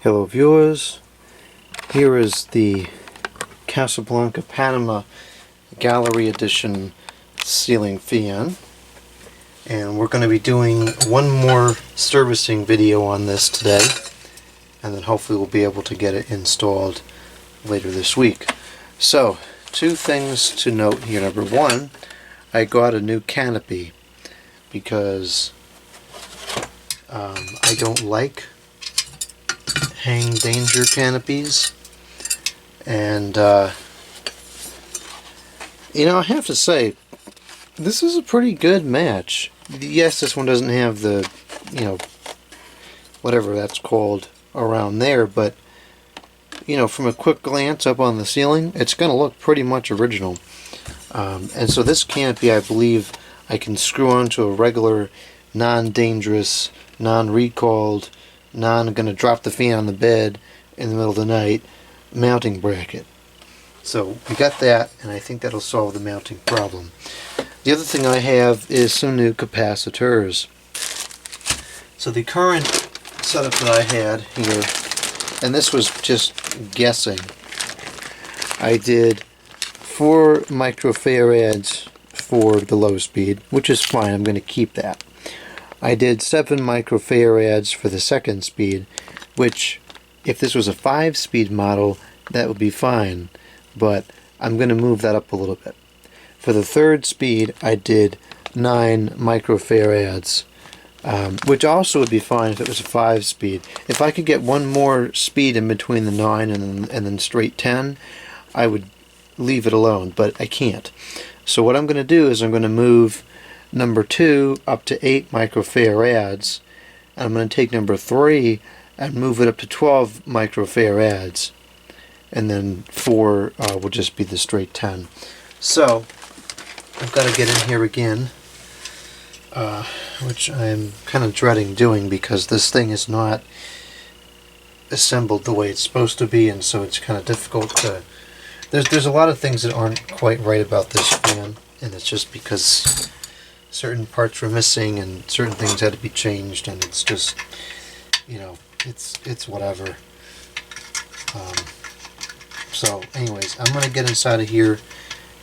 Hello viewers, here is the Casablanca Panama Gallery Edition ceiling fan, and we're going to be doing one more servicing video on this today, and then hopefully we'll be able to get it installed later this week. So, two things to note here. Number one, I got a new canopy because I don't like hang danger canopies, and you know, I have to say this is a pretty good match. Yes, this one doesn't have the, you know, whatever that's called around there, but you know, from a quick glance up on the ceiling, it's going to look pretty much original. And so this canopy, I believe I can screw onto a regular non-dangerous, non-recalled, going to drop the fan on the bed in the middle of the night mounting bracket. So we got that, and I think that'll solve the mounting problem. The other thing I have is some new capacitors. So the current setup that I had here, and this was just guessing, I did 4 microfarads for the low speed, which is fine, I'm going to keep that. I did 7 microfarads for the second speed, which, if this was a 5-speed model, that would be fine, but I'm going to move that up a little bit. For the third speed, I did 9 microfarads, which also would be fine if it was a 5-speed. If I could get one more speed in between the 9 and then straight 10, I would leave it alone, but I can't. So what I'm going to do is I'm going to move number 2 up to 8 microfarads, and I'm going to take number 3 and move it up to 12 microfarads, and then 4 will just be the straight 10. So I've got to get in here again, which I'm kind of dreading doing because this thing is not assembled the way it's supposed to be, and so it's kind of difficult to... There's a lot of things that aren't quite right about this fan, and it's just because certain parts were missing and certain things had to be changed, and it's just, you know, it's whatever. So anyways, I'm going to get inside of here,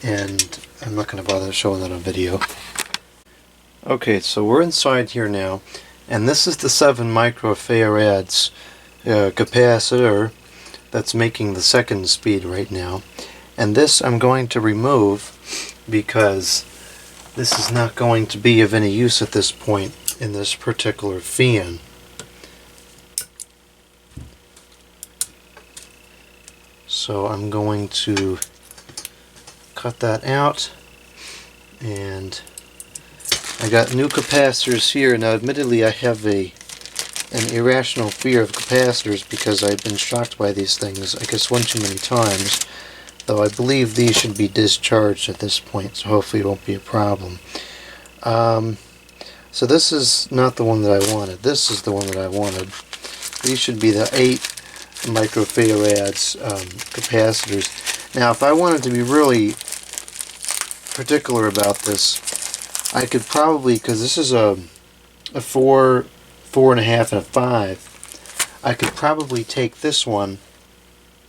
and I'm not going to bother showing that on video. Okay, so we're inside here now, and this is the 7 microfarads capacitor that's making the second speed right now, and this I'm going to remove because this is not going to be of any use at this point in this particular fan. So I'm going to cut that out, and I got new capacitors here. Now admittedly I have an irrational fear of capacitors because I've been shocked by these things, I guess, one too many times. Though I believe these should be discharged at this point, so hopefully it won't be a problem. So this is not the one that I wanted. This is the one that I wanted. These should be the 8 microfarads capacitors. Now if I wanted to be really particular about this, I could probably, because this is a 4, 4.5, and a 5, I could probably take this one.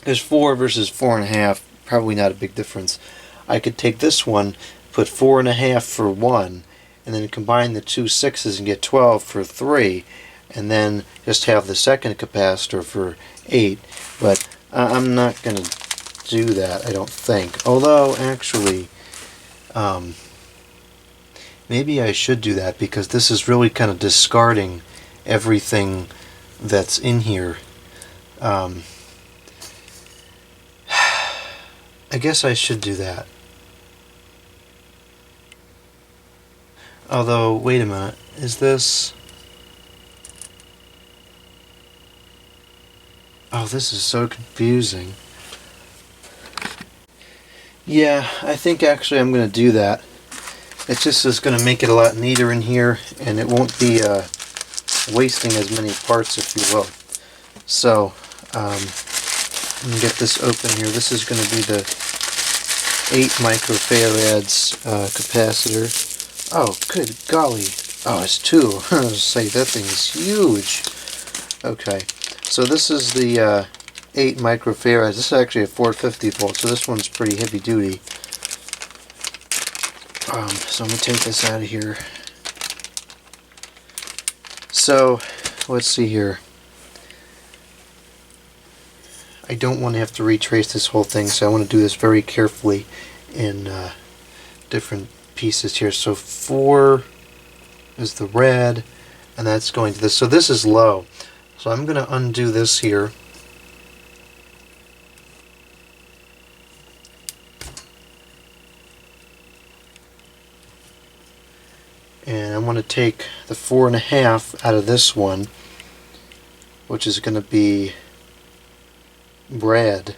There's 4 versus 4.5, probably not a big difference. I could take this one, put 4.5 for 1, and then combine the 2 6s and get 12 for 3, and then just have the second capacitor for 8. But I'm not going to do that, I don't think. Although, actually, maybe I should do that, because this is really kind of discarding everything that's in here. I guess I should do that. Although, wait a minute, is this... Oh, this is so confusing. Yeah, I think actually I'm going to do that. It's just going to make it a lot neater in here, and it won't be wasting as many parts, if you will. So, let me get this open here. This is going to be the 8 microfarads capacitor. Oh, good golly. Oh, it's 2. I was going to say, that thing is huge. Okay. So this is the 8 microfarads. This is actually a 450 volt, so this one's pretty heavy duty. So I'm going to take this out of here. So, let's see here. I don't want to have to retrace this whole thing, so I want to do this very carefully in different pieces here. So 4 is the red, and that's going to this. So this is low. So I'm going to undo this here. And I'm going to take the 4.5 out of this one, which is going to be red.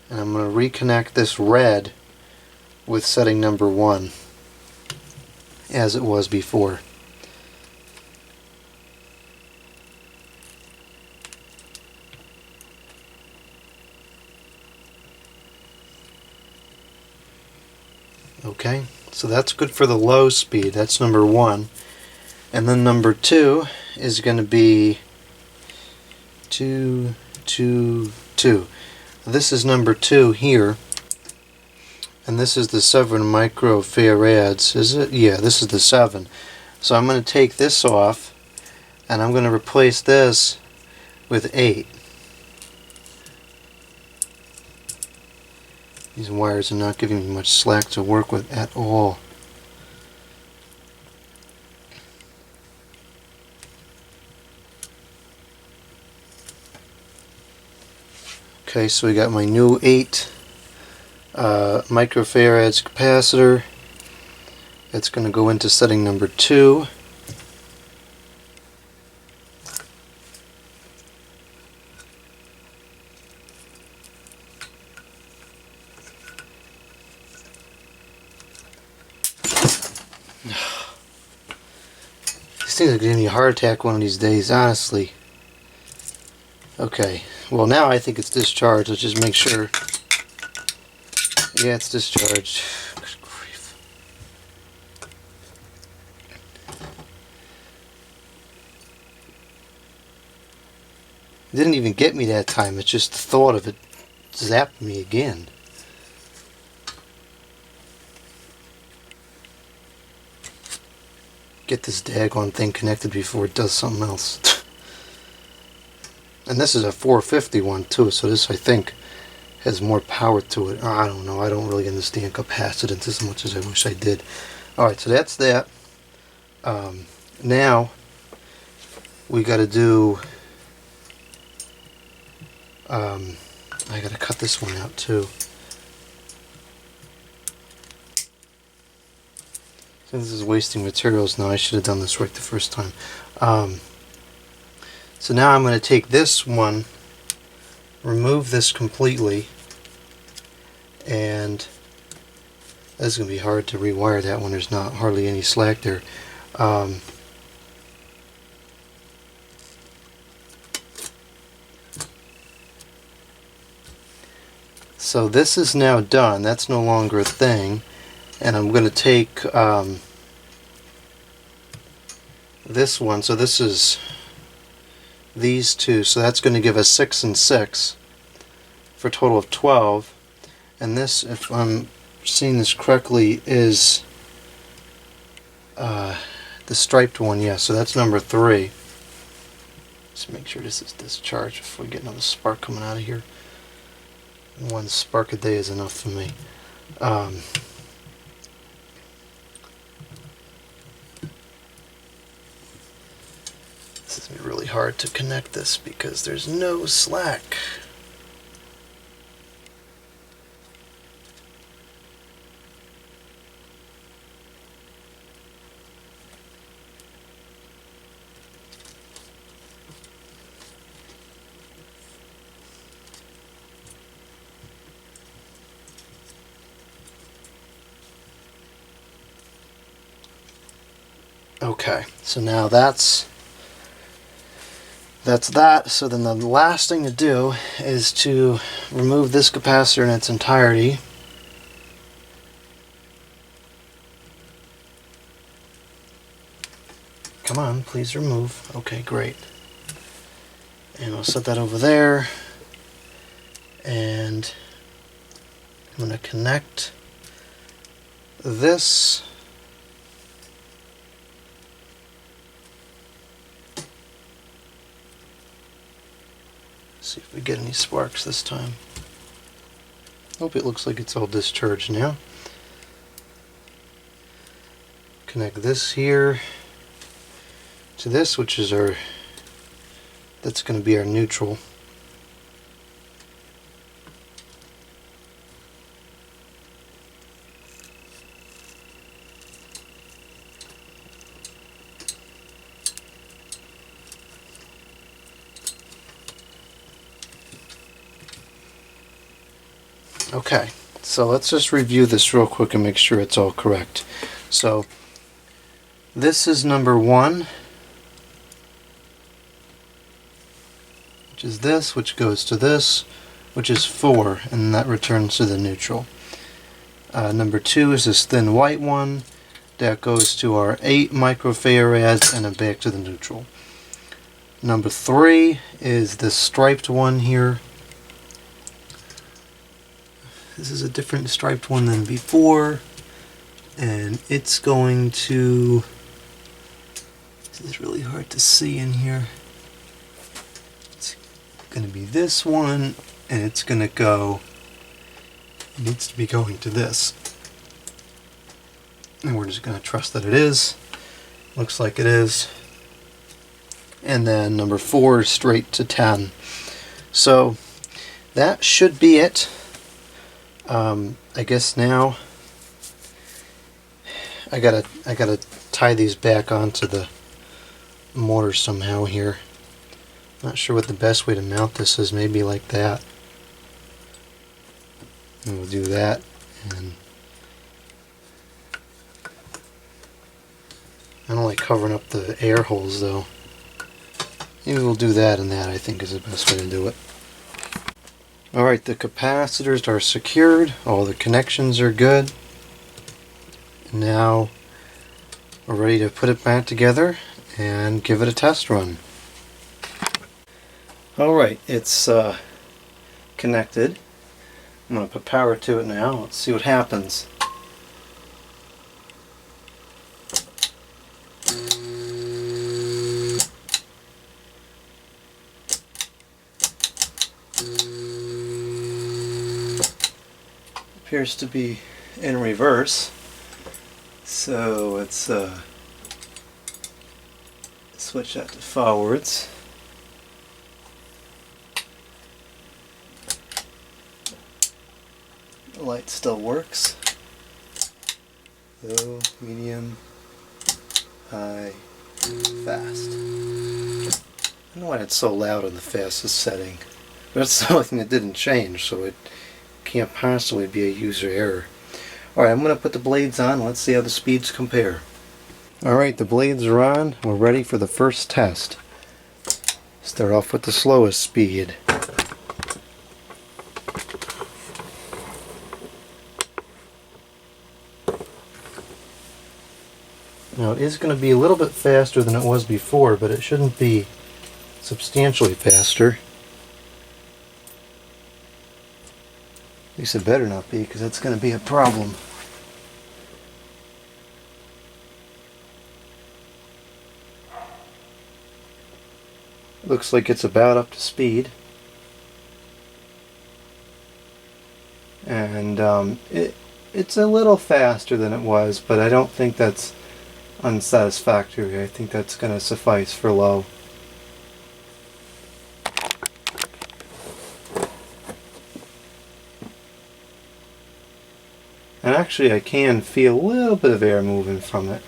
And I'm going to reconnect this red with setting number 1 as it was before. Okay, so that's good for the low speed. That's number 1. And then number 2 is going to be 2, 2, 2. This is number 2 here. And this is the 7 microfarads. Is it? Yeah, this is the 7. So I'm going to take this off, and I'm going to replace this with 8. These wires are not giving me much slack to work with at all. Okay, so we got my new 8 microfarads capacitor. It's going to go into setting number 2. These things are giving me a heart attack one of these days, honestly. Okay, well now I think it's discharged. Let's just make sure. Yeah, it's discharged. Good grief. It didn't even get me that time. It's just the thought of it zapped me again. Get this daggone thing connected before it does something else. And this is a 450 one too, so this I think has more power to it. I don't know. I don't really understand capacitance as much as I wish I did. Alright, so that's that. Now we got to do I got to cut this one out too. So this is wasting materials now. I should have done this right the first time. So now I'm going to take this one, remove this completely, and this is going to be hard to rewire that one. There's not hardly any slack there. So this is now done. That's no longer a thing. And I'm going to take this one. So this is these two. So that's going to give us 6 and 6 for a total of 12. And this, if I'm seeing this correctly, is the striped one. Yeah, so that's number 3. Let's make sure this is discharged before we get another spark coming out of here. 1 spark a day is enough for me. This is going to be really hard to connect this because there's no slack. Okay, so now that's that. So then the last thing to do is to remove this capacitor in its entirety. Come on, please remove. Okay, great. And I'll set that over there. And I'm going to connect this. See if we get any sparks this time. Hope it looks like it's all discharged now. Connect this here to this, which is that's going to be our neutral. Okay, so let's just review this real quick and make sure it's all correct. So this is number 1, which is this, which goes to this, which is 4, and that returns to the neutral. Number 2 is this thin white one that goes to our 8 microfarads and then back to the neutral. Number 3 is this striped one here. This is a different striped one than before, and it's going to, this is really hard to see in here. It's going to be this one, and it's going to go, it needs to be going to this. And we're just going to trust that it is. Looks like it is. And then number 4 is straight to 10. So that should be it. I guess now I gotta tie these back onto the motor somehow here. Not sure what the best way to mount this is. Maybe like that. And we'll do that. And I don't like covering up the air holes though. Maybe we'll do that, and that I think is the best way to do it. Alright, the capacitors are secured, all the connections are good. Now we're ready to put it back together and give it a test run. Alright, it's connected. I'm going to put power to it now. Let's see what happens. Appears to be in reverse, so let's switch that to forwards. The light still works. Low, medium, high, fast. I don't know why it's so loud on the fastest setting, but it's the only thing that didn't change, so it can't possibly be a user error. Alright, I'm going to put the blades on. Let's see how the speeds compare. Alright, the blades are on. We're ready for the first test. Start off with the slowest speed. Now it is going to be a little bit faster than it was before, but it shouldn't be substantially faster. At least it better not be, because that's going to be a problem. Looks like it's about up to speed. And it's a little faster than it was, but I don't think that's unsatisfactory. I think that's going to suffice for low. And actually I can feel a little bit of air moving from it.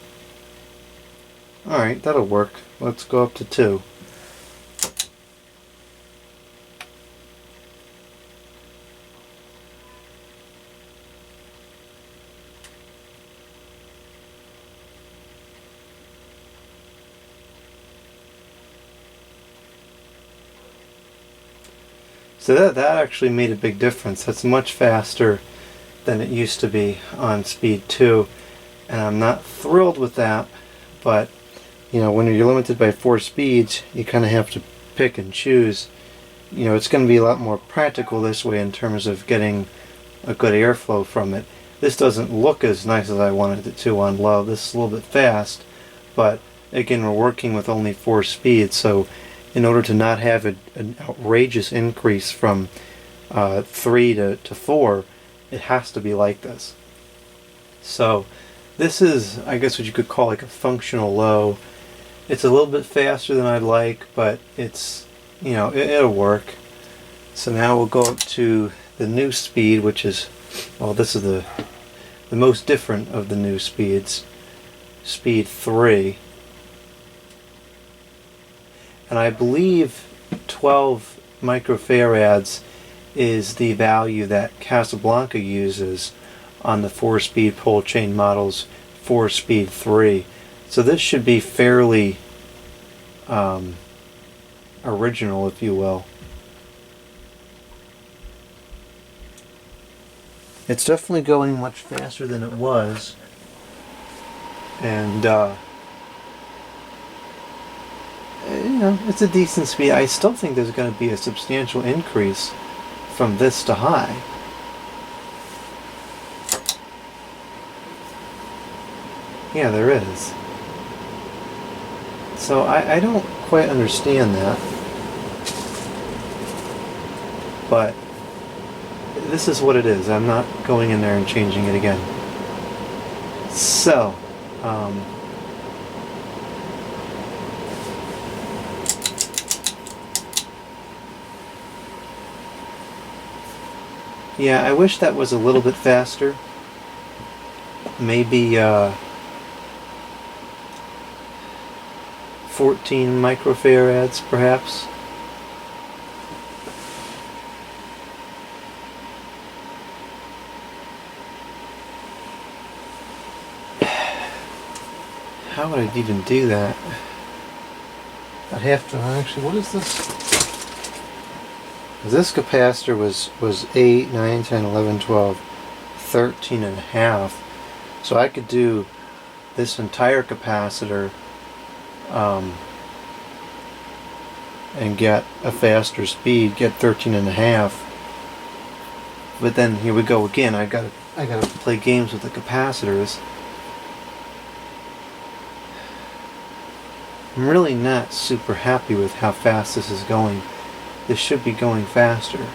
Alright, that'll work. Let's go up to 2. So that actually made a big difference. That's much faster than it used to be on speed 2, and I'm not thrilled with that, but you know, when you're limited by 4 speeds, you kind of have to pick and choose. You know, it's going to be a lot more practical this way in terms of getting a good airflow from it. This doesn't look as nice as I wanted it to on low. This is a little bit fast, but again, we're working with only 4 speeds, so in order to not have an outrageous increase from 3 to 4, it has to be like this. So this is, I guess, what you could call like a functional low. It's a little bit faster than I'd like, but it's, you know, it'll work. So now we'll go up to the new speed, which is, well, this is the most different of the new speeds, speed 3. And I believe 12 microfarads is the value that Casablanca uses on the 4-speed pole chain models for speed 3. So this should be fairly original, if you will. It's definitely going much faster than it was, and you know, it's a decent speed. I still think there's going to be a substantial increase from this to high. Yeah, there is. So I don't quite understand that, but this is what it is. I'm not going in there and changing it again. So, yeah, I wish that was a little bit faster. Maybe 14 microfarads, perhaps. How would I even do that? I'd have to actually, what is this? This capacitor was 8, 9, 10, 11, 12, 13 and a half. So I could do this entire capacitor and get a faster speed, get 13 and a half. But then here we go again. I gotta play games with the capacitors. I'm really not super happy with how fast this is going. This should be going faster.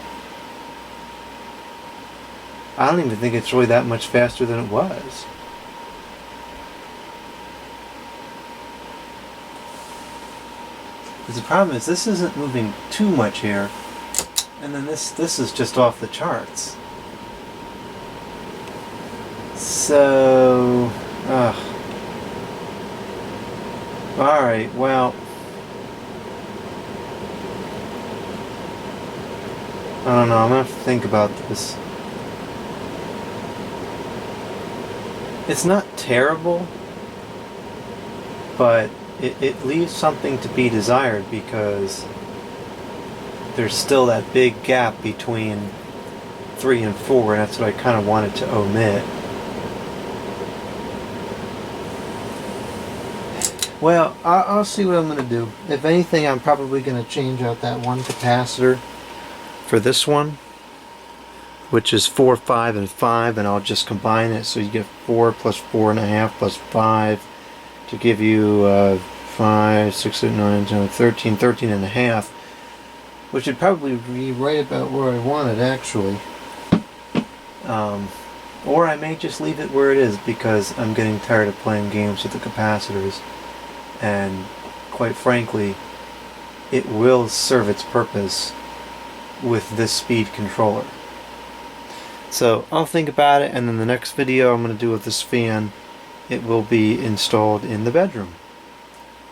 I don't even think it's really that much faster than it was. Because the problem is this isn't moving too much here, and then this is just off the charts. So, alright, well, I don't know, I'm going to have to think about this. It's not terrible, but it leaves something to be desired, because there's still that big gap between 3 and 4, and that's what I kind of wanted to omit. Well, I'll see what I'm going to do. If anything, I'm probably going to change out that one capacitor for this one, which is 4, 5, and 5, and I'll just combine it so you get 4 plus 4.5 plus 5 to give you 5, 6, 8, 9, 10, 13, 13 and a half, which would probably be right about where I want it, actually. Or I may just leave it where it is, because I'm getting tired of playing games with the capacitors, and quite frankly, it will serve its purpose with this speed controller. So I'll think about it, and then the next video I'm going to do with this fan, it will be installed in the bedroom.